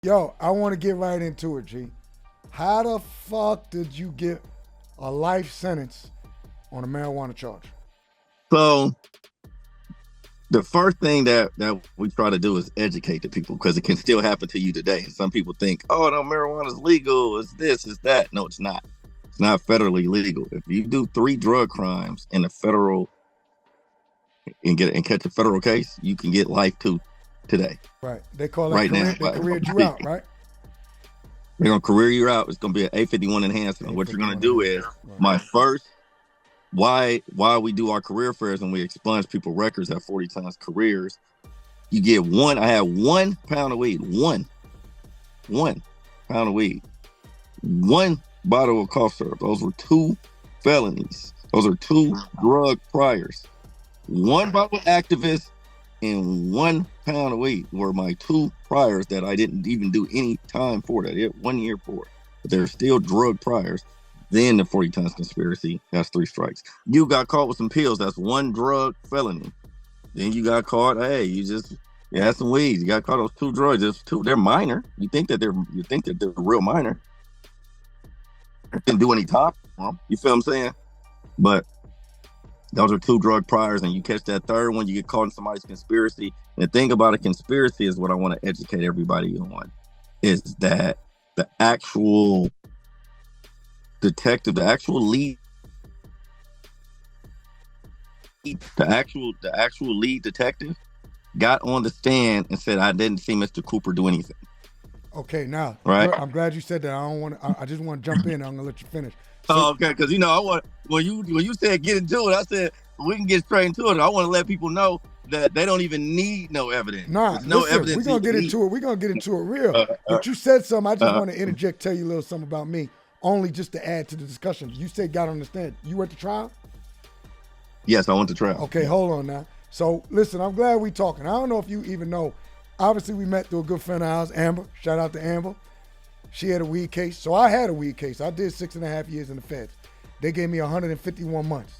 Yo, I want to get right into it, G. How the fuck did you get a life sentence on a marijuana charge? So the first thing that we try to do is educate the people because it can still happen to you today. Some people think, oh no, marijuana is legal, it's this, it's that. No, it's not. It's not federally legal. If you do 3 drug crimes in a federal and catch a federal case, you can get life too today. Right. They call that Right now. they careered you out, right? They're gonna career you out. It's gonna be an 851 enhancement. What you're gonna do is my first why we do our career fairs and we expunge people records at 40 times careers. You get one. I had 1 pound of weed, one pound of weed, 1 bottle of cough syrup. Those were 2 felonies. Those are 2 drug priors. 1 bottle of activist and 1 pound of weed were my 2 priors that I didn't even do any time for that. It 1 year for it. But they're still drug priors. Then the 40 times conspiracy, that's 3 strikes. You got caught with some pills, that's 1 drug felony. Then you got caught, hey, you had some weed. You got caught those 2 drugs. There's 2, they're minor. You think that they're real minor. Didn't do any time. You feel what I'm saying? But those are 2 drug priors, and you catch that 3rd one, you get caught in somebody's conspiracy. And the thing about a conspiracy is what I want to educate everybody on is that the actual detective, the actual lead detective got on the stand and said, I didn't see Mr. Cooper do anything. Okay, now, right? I'm glad you said that. I just want to jump in. I'm gonna let you finish. So, okay, because I want when you said get into it, I said we can get straight into it. I want to let people know that they don't even need no evidence. Nah, no listen, evidence. We're gonna get into it. We're gonna get into it real. But you said something. I just want to interject, tell you a little something about me, only just to add to the discussion. You said got on the stand. You were at the trial? Yes, I went to trial. Okay, hold on now. So listen, I'm glad we talking. I don't know if you even know. Obviously, we met through a good friend of ours, Amber. Shout out to Amber. She had a weed case. So I had a weed case. I did 6.5 years in the feds. They gave me 151 months.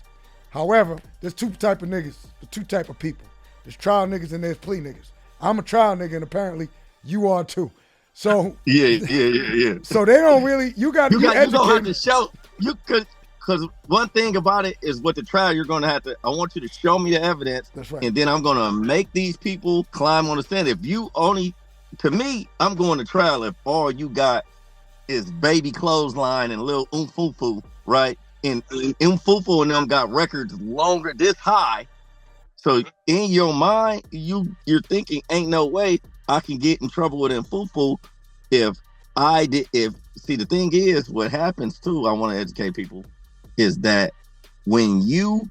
However, there's 2 type of niggas, the 2 type of people. There's trial niggas and there's plea niggas. I'm a trial nigga, and apparently you are too. So yeah. So they don't really. You got to have to show you could. Because one thing about it is with the trial, you're going to have to, I want you to show me the evidence. That's right. And then I'm going to make these people climb on the stand. If you only, to me, I'm going to trial if all you got is baby clothesline and little umfufu, right? And umfufu and them got records longer, this high. So in your mind, you're thinking, ain't no way I can get in trouble with umfufu if see, the thing is, what happens too, I want to educate people, is that when you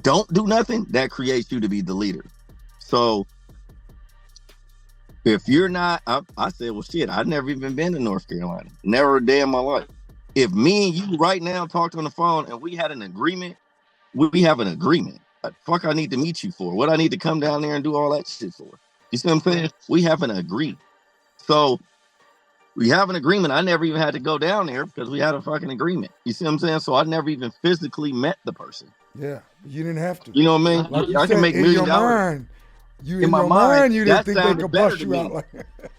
don't do nothing, that creates you to be the leader. So if you're not, I said, well, shit, I've never even been to North Carolina. Never a day in my life. If me and you right now talked on the phone and we had an agreement, we have an agreement. What the fuck I need to meet you for? What I need to come down there and do all that shit for? You see what I'm saying? We have an agreement. So we have an agreement. I never even had to go down there because we had a fucking agreement. You see what I'm saying? So I never even physically met the person. Yeah, you didn't have to. You know what I mean? Like I can make $1 million. In my mind, you didn't think they could bust you out like that.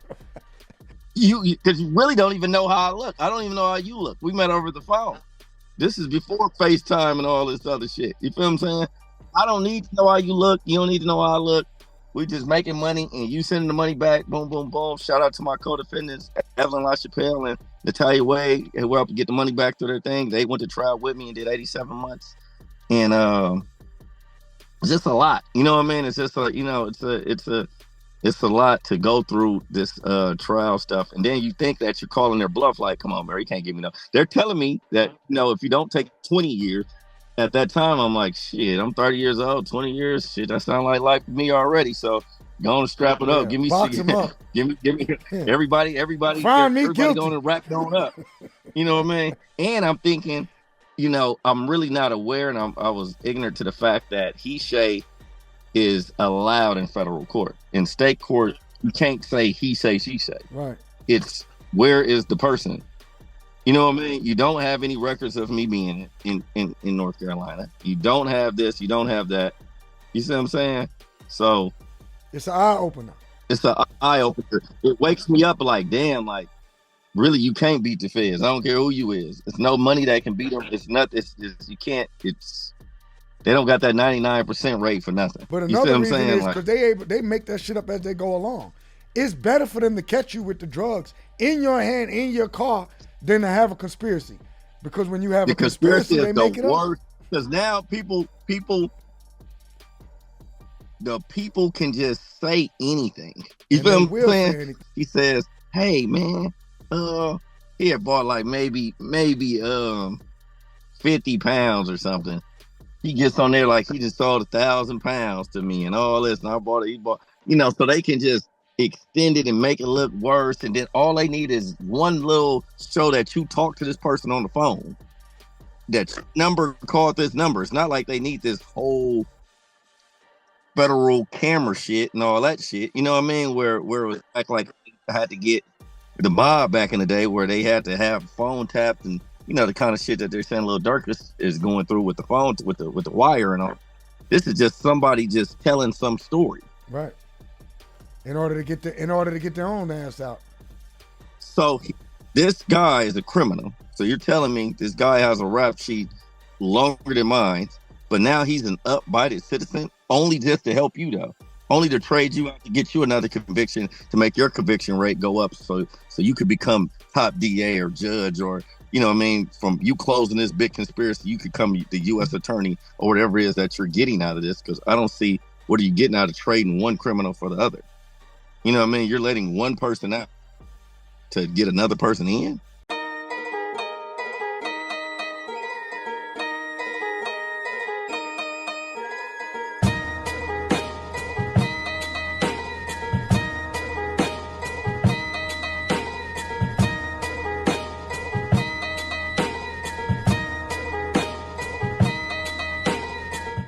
Because you really don't even know how I look. I don't even know how you look. We met over the phone. This is before FaceTime and all this other shit. You feel what I'm saying? I don't need to know how you look. You don't need to know how I look. We just making money and you sending the money back. Boom, boom, boom. Shout out to my co-defendants, Evelyn LaChapelle and Natalia Wade, who helped get the money back to their thing. They went to trial with me and did 87 months. And it's just a lot. You know what I mean? It's just it's a lot to go through this trial stuff. And then you think that you're calling their bluff, like, come on, Mary, you can't give me no. They're telling me that, if you don't take 20 years, at that time, I'm like, shit, I'm 30 years old, 20 years, shit, that sounds like life to me already. So go on, strap it up. Give me, box them up. give me, everybody find me guilty. Going to rack on up. You know what I mean? And I'm thinking, I'm really not aware, and I was ignorant to the fact that he say is allowed in federal court. In state court, you can't say he say, she say. Right. It's where is the person? You know what I mean? You don't have any records of me being in North Carolina. You don't have this. You don't have that. You see what I'm saying? So it's an eye opener. It's a eye opener. It wakes me up like, damn, like really, you can't beat the feds. I don't care who you is. It's no money that can beat them. It's nothing. It's you can't. It's they don't got that 99% rate for nothing. But You see what another I'm reason saying? is because they make that shit up as they go along. It's better for them to catch you with the drugs in your hand, in your car, than to have a conspiracy. Because when you have The a conspiracy, they is make the it up. worst. Because now the people can just say anything. You And feel they what I'm will say saying? anything. He says, "Hey man, he had bought like maybe 50 pounds or something." He gets on there like he just sold 1,000 pounds to me and all this, and I bought it. He bought, so they can just extend it and make it look worse, and then all they need is one little show that you talk to this person on the phone. That number called this number. It's not like they need this whole federal camera shit and all that shit. You know what I mean? Where it was like I had to get the mob back in the day where they had to have phone tapped and the kind of shit that they're saying Lil Durk is going through with the phone with the wire and all. This is just somebody just telling some story. Right. In order to get their own ass out. So this guy is a criminal. So you're telling me this guy has a rap sheet longer than mine, but now he's an upbited citizen only just to help you though. Only to trade you out to get you another conviction to make your conviction rate go up so you could become top DA or judge or, from you closing this big conspiracy, you could come the U.S. attorney or whatever it is that you're getting out of this, because I don't see what are you getting out of trading one criminal for the other. You know what I mean? You're letting one person out to get another person in.